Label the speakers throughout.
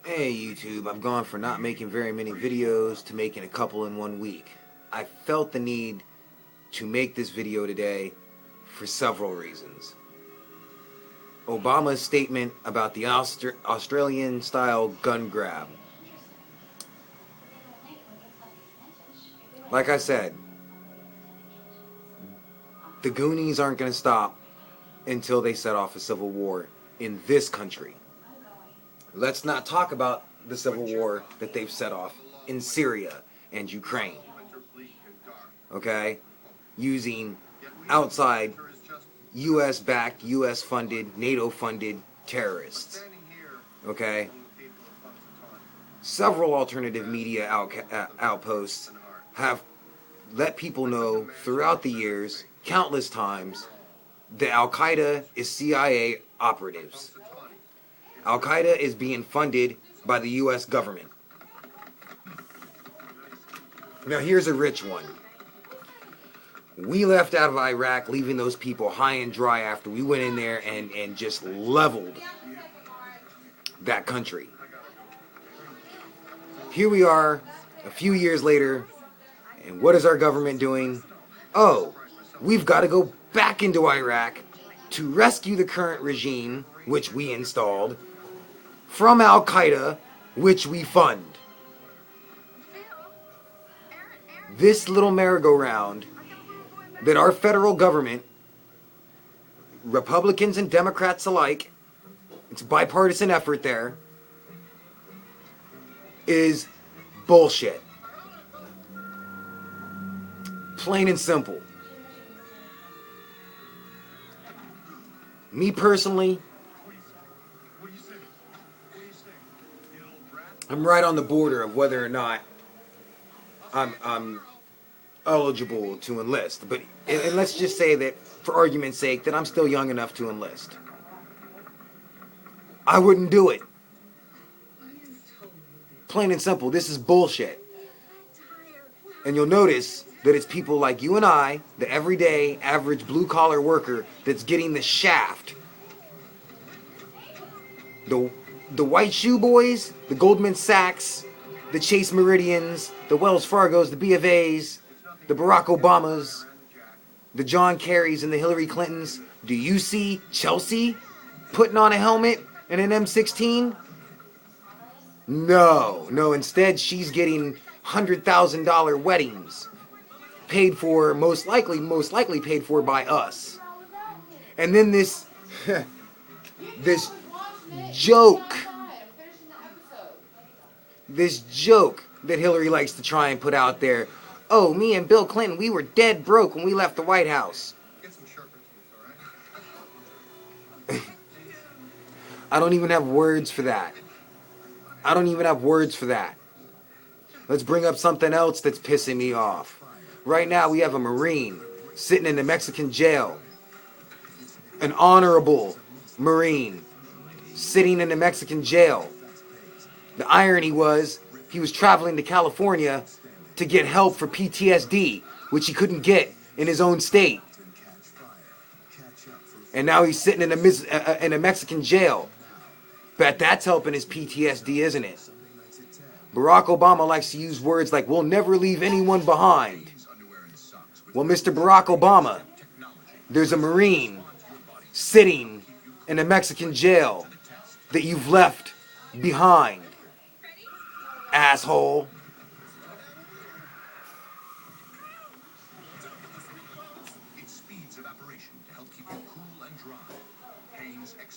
Speaker 1: Hey YouTube, I've gone from not making very many videos to making a couple in 1 week. I felt the need to make this video today for several reasons. Obama's statement about the Australian-style gun grab. Like I said, the Goonies aren't going to stop until they set off a civil war in this country. Let's not talk about the civil war that they've set off in Syria and Ukraine. Okay? Using outside US-backed, US-funded, NATO-funded terrorists. Okay? Several alternative media outposts have let people know throughout the years, countless times, that Al-Qaeda is CIA operatives. Al-Qaeda is being funded by the US government. Now here's a rich one. We left out of Iraq, leaving those people high and dry after we went in there and just leveled that country. Here we are, a few years later, and what is our government doing? Oh, we've got to go back into Iraq to rescue the current regime, which we installed, from Al-Qaeda, which we fund. This little merry-go-round that our federal government, Republicans and Democrats alike, it's a bipartisan effort there, is bullshit. Plain and simple. Me personally, I'm right on the border of whether or not I'm eligible to enlist. But and let's just say that, for argument's sake, that I'm still young enough to enlist. I wouldn't do it. Plain and simple. This is bullshit. And you'll notice that it's people like you and I, the everyday, average blue-collar worker, that's getting the shaft. The white shoe boys, the Goldman Sachs, the Chase Meridians, the Wells Fargos, the B of A's, the Barack Obamas, the John Kerrys and the Hillary Clintons. Do you see Chelsea putting on a helmet and an M16? No, instead she's getting $100,000 weddings. Paid for, most likely paid for by us. And then this joke that Hillary likes to try and put out there. Oh, me and Bill Clinton, we were dead broke when we left the White House. I don't even have words for that. Let's bring up something else that's pissing me off. Right now we have a Marine sitting in a Mexican jail. An honorable Marine sitting in a Mexican jail. The irony was, he was traveling to California to get help for PTSD, which he couldn't get in his own state. And now he's sitting in a Mexican jail. Bet that's helping his PTSD, isn't it? Barack Obama likes to use words like, we'll never leave anyone behind. Well, Mr. Barack Obama, there's a Marine sitting in a Mexican jail that you've left behind, asshole.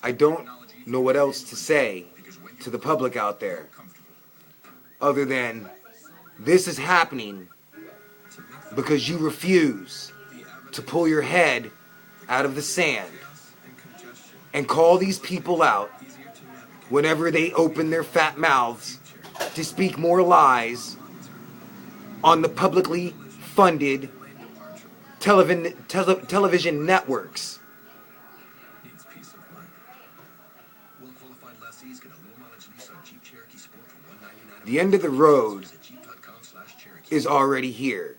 Speaker 1: I don't know what else to say to the public out there other than this is happening because you refuse to pull your head out of the sand and call these people out whenever they open their fat mouths to speak more lies on the publicly funded television networks. The end of the road is already here.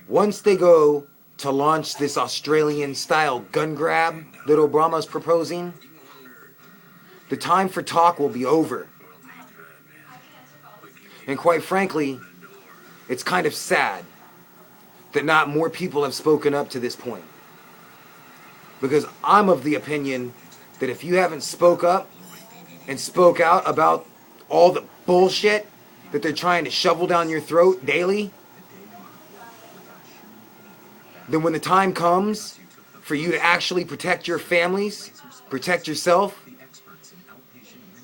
Speaker 1: Once they go to launch this Australian-style gun grab that Obama's proposing, the time for talk will be over. And quite frankly, it's kind of sad that not more people have spoken up to this point. Because I'm of the opinion that if you haven't spoke up and spoke out about all the bullshit that they're trying to shovel down your throat daily, then when the time comes for you to actually protect your families, protect yourself,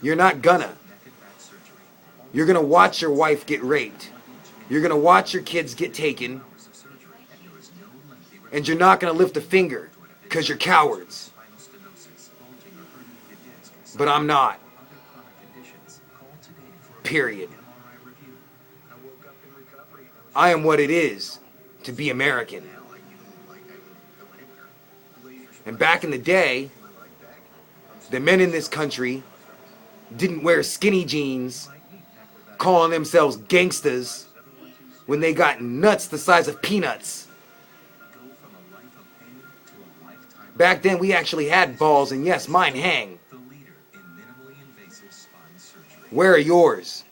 Speaker 1: you're not gonna. You're gonna watch your wife get raped. You're gonna watch your kids get taken. And you're not gonna lift a finger because you're cowards. But I'm not. Period. I am what it is to be American. And back in the day, the men in this country didn't wear skinny jeans, calling themselves gangsters, when they got nuts the size of peanuts. Back then we actually had balls, and yes, mine hang. Where are yours?